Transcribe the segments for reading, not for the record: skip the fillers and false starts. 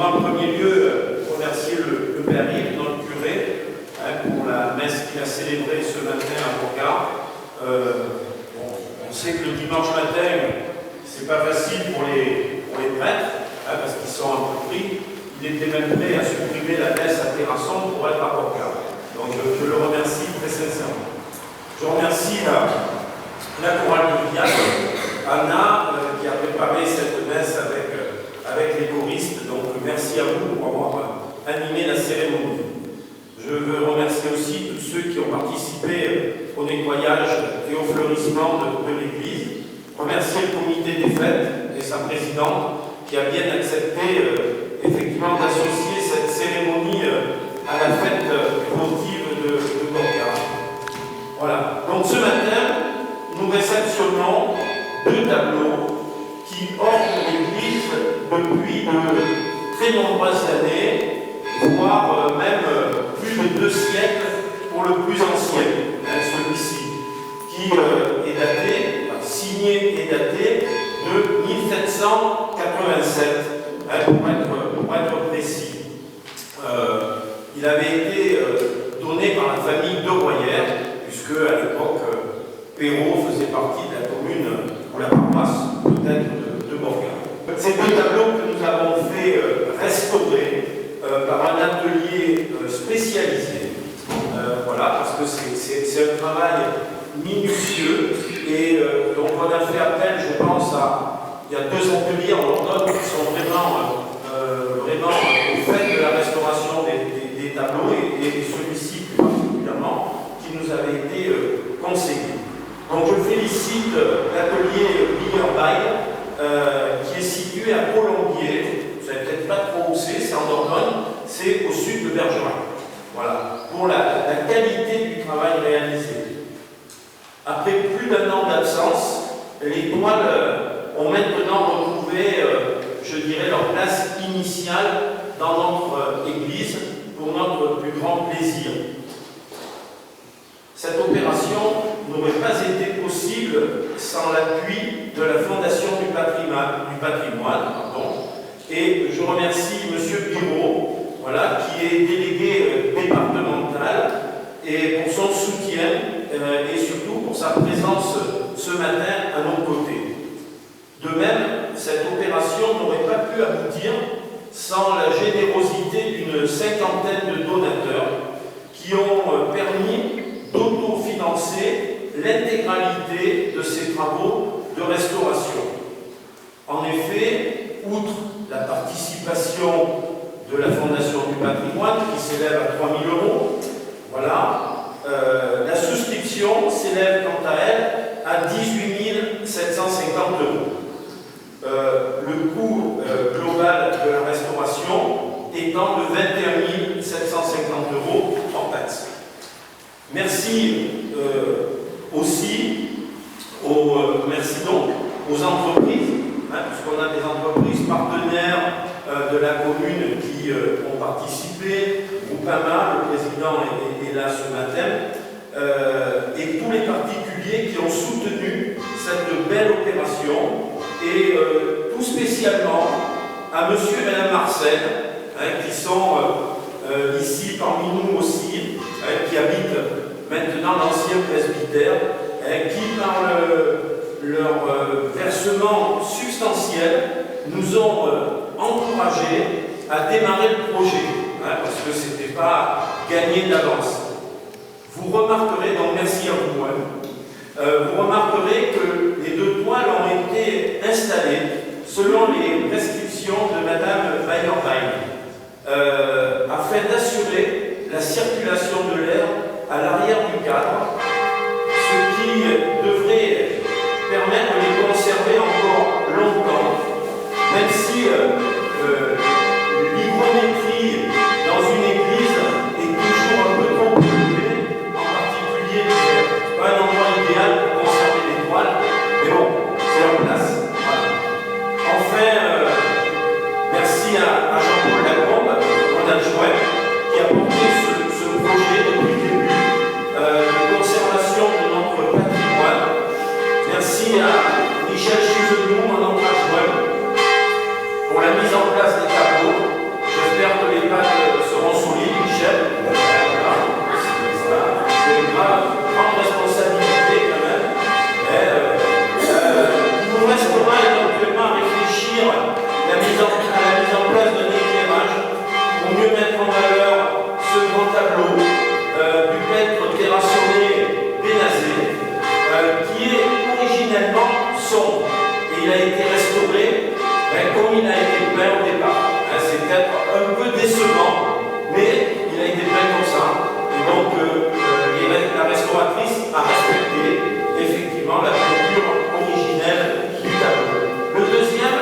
voudrais en premier lieu remercier le Père Yves, notre curé, pour la messe qu'il a célébrée ce matin à Bourgard. On sait que le dimanche matin, c'est pas facile pour les prêtres, parce qu'ils sont un peu pris. Il était même prêt à supprimer la messe à Terrasson pour être à Bourgard. Donc je le remercie très sincèrement. Je remercie la chorale de Villac, Anna, qui a préparé cette messe avec les choristes. Donc merci à vous pour avoir animé la cérémonie. Je veux remercier aussi tous ceux qui ont participé au nettoyage et au fleurissement de l'église. Remercier le comité des fêtes et sa présidente qui a bien accepté effectivement d'associer cette cérémonie à la fête votive de Bourgard. Voilà. Donc ce matin, nous réceptionnons 2 tableaux qui ornent l'église depuis de très nombreuses années, voire même plus de 2 siècles pour le plus ancien, celui-ci, qui est daté, signé et daté de 1787, pour être précis. Il avait été donné par la famille de Royère, puisque à l'époque, Perrault faisait partie de la commune, ou la paroisse peut-être de Bourgard. Ces 2 tableaux que nous avons fait restaurer par un atelier spécialisé, voilà, parce que c'est un travail minutieux, et donc on a fait appel, je pense, il y a 2 ateliers en Dordogne qui sont vraiment au fait de la restauration des tableaux, et celui-ci plus particulièrement, qui nous avait été conseillé. Donc je félicite l'atelier Billerbaille, qui est situé à Colombier. Vous savez peut-être pas trop où c'est en Dordogne, c'est au sud de Bergerac. Voilà, pour la qualité du travail réalisé. Après plus d'1 an d'absence, les toiles ont maintenant retrouvé, je dirais, leur place initiale dans notre église pour notre plus grand plaisir. Cette opération n'aurait pas été possible sans l'appui de la Fondation du patrimoine, et je remercie M. Biraud, voilà, qui est délégué départemental, et pour son soutien et surtout pour sa présence ce matin à nos côtés. De même, cette opération n'aurait pas pu aboutir sans la générosité d'une 50aine de donateurs qui ont permis d'autofinancer l'intégralité de ces travaux de restauration. En effet, outre la participation de la Fondation du patrimoine qui s'élève à 3 000 €, voilà, la souscription s'élève quant à elle à 18 750 €. Le coût global de la restauration étant de 21 750 € hors taxe. Merci aussi aux entreprises, puisqu'on a des entreprises partenaires de la commune qui ont participé. Groupama, le président est là ce matin, et tous les particuliers qui ont soutenu cette belle opération, et tout spécialement à monsieur et madame Marcel, qui sont ici parmi nous aussi, qui habitent maintenant l'ancien presbytère, qui par leur versement substantiel nous ont encouragés à démarrer le projet, parce que ce n'était pas gagné d'avance. Vous remarquerez, donc merci à vous, vous remarquerez que les 2 toiles ont été installées selon les prescriptions de Madame Billerbaille, afin d'assurer la circulation de l'air à l'arrière du cadre, ce qui devrait permettre de les conserver encore longtemps, même si l'hygrométrie dans une église est toujours un peu trop élevée, en particulier l'hiver. Ce n'est pas un endroit idéal pour conserver des toiles, mais bon, c'est leur place. Voilà. Enfin, merci à Jean-Paul Lacombe, mon adjoint, qui a porté ce projet depuis le début de conservation de notre patrimoine. Merci à Michel Chizenou, mon adjoint, pour la mise en place des tableaux, il a été restauré comme il a été peint au départ. C'est peut-être un peu décevant, mais il a été peint comme ça. Et donc, la restauratrice a respecté effectivement la peinture originelle du tableau. Le deuxième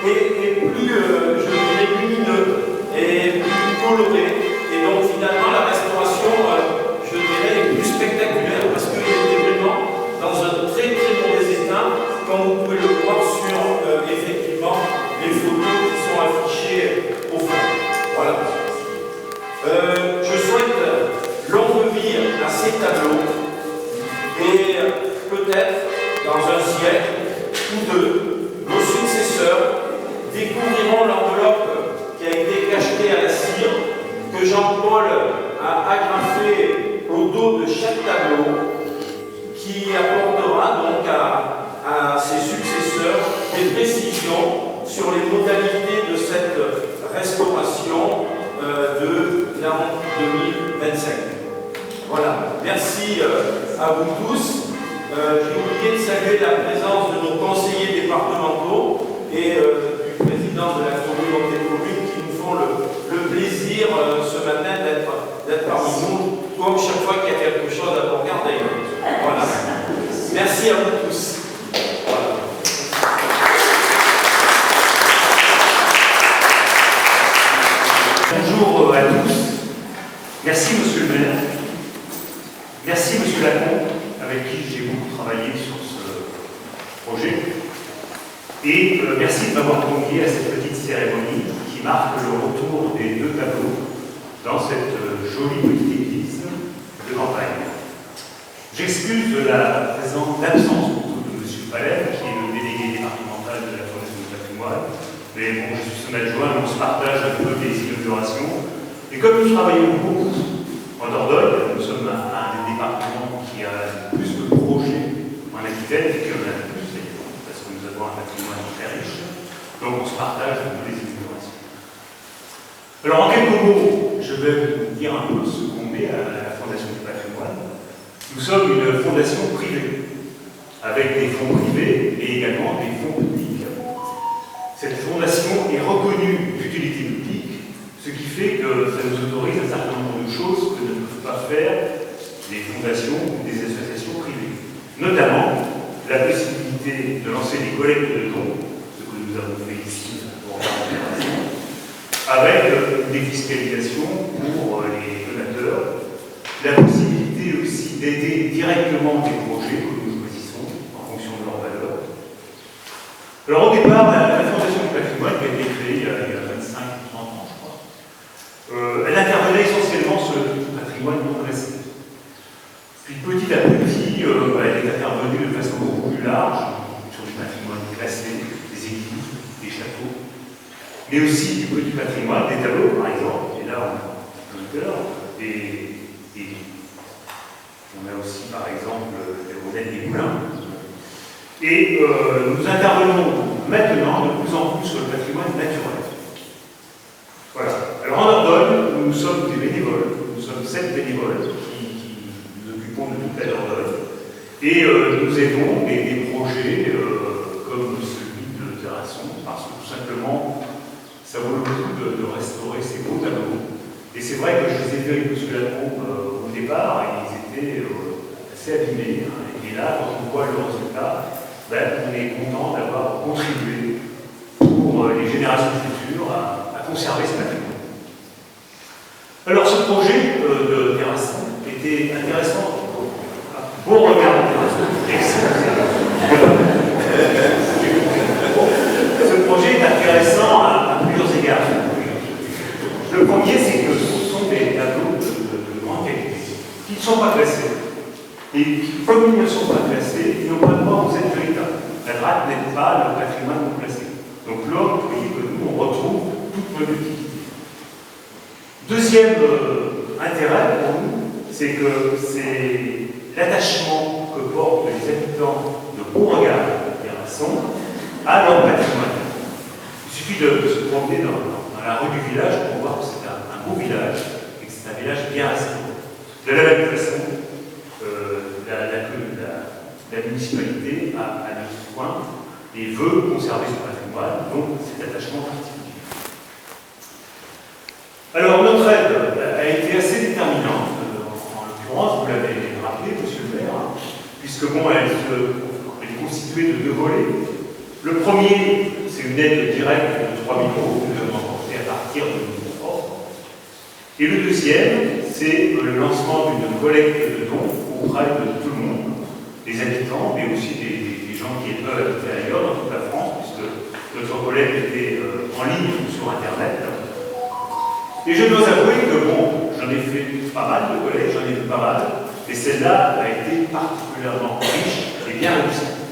est plus, je dirais, lumineux et plus coloré. Et donc, finalement, la restauration, je dirais, est plus spectaculaire parce qu'il était vraiment dans un très très mauvais état, comme vous pouvez le voir sur effectivement les photos qui sont affichées au fond. Voilà. Je souhaite longue vie à ces tableaux et peut-être dans un siècle ou deux, nos successeurs découvriront l'enveloppe qui a été cachetée à la cire que Jean-Paul a agrafée au dos de chaque tableau, qui apportera donc à ses successeurs des précisions sur les modalités de cette restauration de l'an 2025. Voilà, merci à vous tous. J'ai oublié de saluer la présence de nos conseillers départementaux et du président de la communauté de communes qui nous font le plaisir ce matin d'être parmi nous, comme chaque fois qu'il y a quelque chose à regarder. Voilà. Merci à vous tous. Voilà. Bonjour à tous. Merci Monsieur le maire. Merci Monsieur Lacombe, avec qui j'ai beaucoup travaillé sur ce projet. Et merci de m'avoir convié à cette petite cérémonie qui marque le retour des deux tableaux dans cette jolie petite église de campagne. J'excuse de l'absence de M. Palais, qui est le délégué départemental de la Fondation du patrimoine. Mais bon, je suis son adjoint, on se partage un peu les inaugurations. Et comme nous travaillons beaucoup en Dordogne, nous sommes un des départements qui a le plus de projets en Aquitaine, et qui en a le plus d'ailleurs, parce que nous avons un patrimoine très riche. Donc on se partage un peu les inaugurations. Alors en quelques mots, je vais vous dire un peu ce qu'on est à la Fondation du patrimoine. Nous sommes une fondation privée, avec des fonds privés et également des fonds publics. Cette fondation est reconnue d'utilité publique, ce qui fait que ça nous autorise un certain nombre de choses que ne peuvent pas faire des fondations ou des associations privées. Notamment la possibilité de lancer des collectes de dons, ce que nous avons fait ici pour avec une défiscalisation pour les donateurs, la possibilité aussi d'aider directement des projets que nous choisissons en fonction de leur valeur. Alors au départ, la Fondation du patrimoine qui a été créée il y a 25 ou 30 ans, je crois, elle intervenait essentiellement sur le patrimoine non classé. Puis petit à petit, elle est intervenue de façon beaucoup plus large sur du patrimoine classé, des églises, des châteaux, mais aussi du petit patrimoine, des tableaux par exemple, et là on a un auteur, on a aussi par exemple des modèles des moulins. Et nous intervenons maintenant de plus en plus sur le patrimoine naturel. Voilà. Alors en Dordogne, nous sommes des bénévoles, nous sommes 7 bénévoles qui nous occupons de toute la Dordogne. Et nous aidons des projets comme celui de Terrasson, parce que tout simplement, ça vaut le coup de restaurer ces beaux tableaux. Et c'est vrai que je les ai vus avec M. Lacombe au départ, et ils étaient assez abîmés. Et là, quand on voit le résultat, on est content d'avoir contribué pour les générations futures à conserver ce patrimoine. Alors, ce projet de Terrasson était intéressant. Bon regard de Terrasson. Ce projet est intéressant à plusieurs égards. Le premier, c'est que ce sont des tableaux de grande qualité, qui ne sont pas classés. Et comme ils ne sont pas classés, ils n'ont pas le droit aux aides de l'État. La DRAC n'aide pas le patrimoine non classé. Donc là, vous voyez que nous, on retrouve toute notre utilité. Deuxième intérêt pour nous, c'est que c'est l'attachement que portent les habitants de Beauregard et Terrasson à leur patrimoine. Il suffit de se promener dans la rue du village pour voir que c'est un beau village et que c'est un village bien restauré. De la même façon, la municipalité a 9 points et veut conserver son patrimoine, donc cet attachement particulier. Alors notre aide a été assez déterminante, en l'occurrence, vous l'avez rappelé, monsieur le maire, puisque bon, elle est constituée de deux volets. Le premier, c'est une aide directe de 3 000 € que nous avons apportée à partir de nos offres. Et le deuxième, c'est le lancement d'une collecte de dons auprès de tout le monde, des habitants, mais aussi des gens qui peuvent habiter ailleurs dans toute la France, puisque notre collecte était en ligne sur Internet. Et je dois avouer que bon, j'en ai fait pas mal de collectes, j'en ai vu pas mal, et celle-là a été particulièrement riche et bien réussie.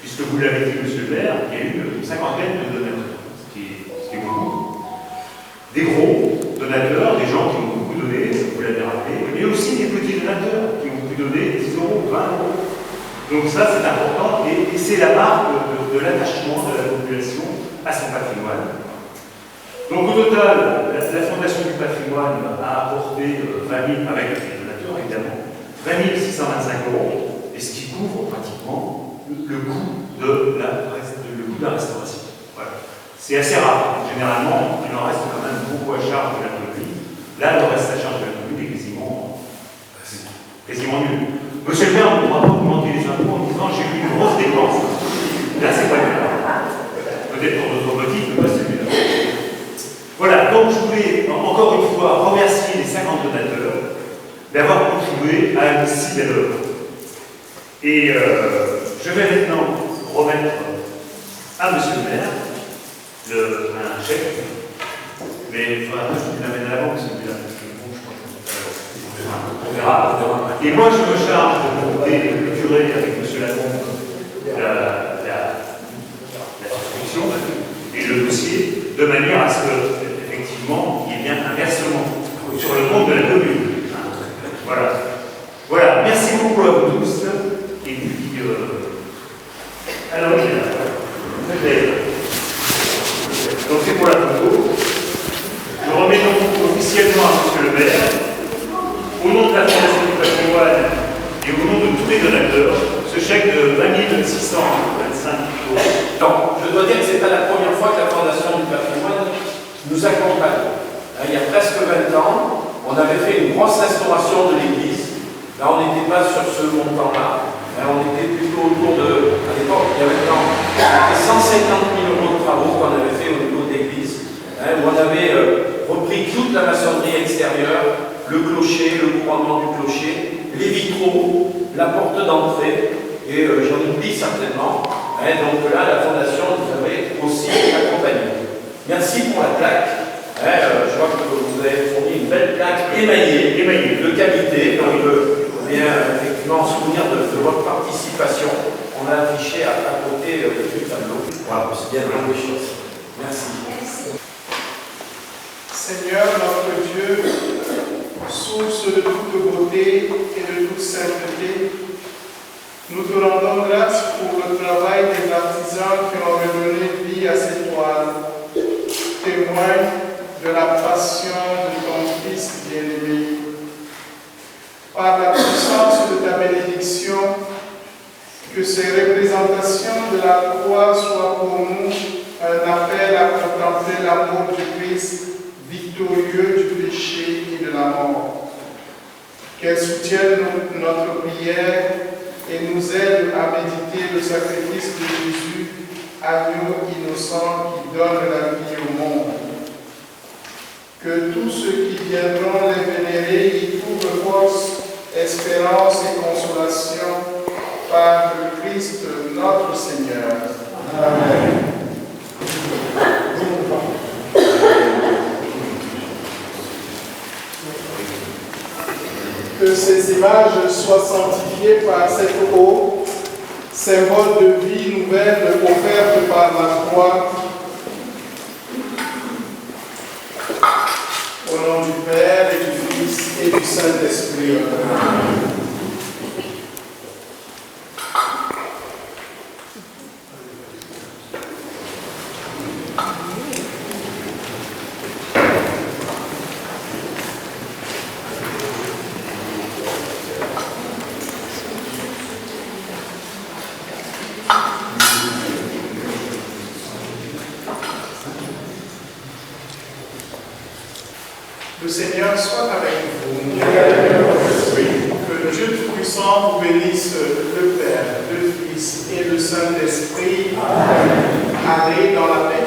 Puisque vous l'avez dit, monsieur le maire, il y a eu une cinquantaine de donateurs, ce qui est beaucoup. Des gros donateurs, des gens qui ont beaucoup donné, vous l'avez rappelé, mais aussi des petits donateurs qui ont pu donner 10 €, 20 €. Donc ça, c'est important, et c'est la marque de l'attachement de la population à son patrimoine. Donc au total, la Fondation du patrimoine a apporté 20 000, avec les donateurs évidemment, 20 625 €, et ce qui couvre pratiquement le coût de la restauration. Voilà. C'est assez rare. Généralement, il en reste quand même beaucoup à charge de la commune. Là, le reste à charge de la commune est quasiment nul. Monsieur le maire, on ne pourra pas augmenter les impôts en disant j'ai eu une grosse dépense. Là, c'est pas grave. Peut-être pour d'autres motifs, mais pas celui-là. Voilà, donc je voulais encore une fois remercier les 50 donateurs d'avoir contribué à une si belle œuvre. Et je vais maintenant remettre à monsieur le maire un chèque, mais il faudra que je l'amène à la banque, celui-là, parce que bon, je crois que on verra. Et moi, je me charge de monter, de clôturer avec monsieur Lacombe la souscription et le dossier, de manière à ce qu'effectivement, il y ait bien un versement sur le compte de la commune. Voilà. Voilà, merci beaucoup à vous tous. Et puis, alors, donc c'est pour la photo. Je remets donc officiellement à monsieur le maire, au nom de la Fondation du patrimoine et au nom de tous les donateurs, ce chèque de 20 625 €. Non, je dois dire que ce n'est pas la première fois que la Fondation du patrimoine nous accompagne. Il y a presque 20 ans, on avait fait une grosse restauration de l'église. Là, on n'était pas sur ce montant-là. On était plutôt autour de, à l'époque, il y avait 150 000 € de travaux qu'on avait fait au niveau de l'église, où on avait repris toute la maçonnerie extérieure, le clocher, le couronnement du clocher, les vitraux, la porte d'entrée, et j'en oublie certainement. Donc là, la Fondation nous avait aussi accompagné. Merci pour la plaque. Je vois que vous avez fourni une belle plaque émaillée de qualité. Donc, bien effectivement en souvenir de votre participation, on a affiché à côté du tableau. Voilà, c'est bien de les choses. Merci. Seigneur notre Dieu, source de toute beauté et de toute sainteté, nous te rendons grâce pour le travail des artisans qui ont redonné vie à ces toiles, témoin de la passion de ton Fils bien-aimé. Par la puissance de ta bénédiction, que ces représentations de la croix soient pour nous un appel à contempler l'amour du Christ victorieux du péché et de la mort. Qu'elles soutiennent notre prière et nous aident à méditer le sacrifice de Jésus, agneau innocent qui donne la vie au monde. Que tous ceux qui viendront les vénérer y trouvent force, espérance et consolation par le Christ notre Seigneur. Amen. Que ces images soient sanctifiées par cette eau, symbole de vie nouvelle offerte par la croix. Au nom du Père et du Fils et du Saint-Esprit. Amen. Le Seigneur soit avec vous. Que le Dieu Tout-Puissant vous bénisse, le Père, le Fils et le Saint-Esprit. Allez dans la paix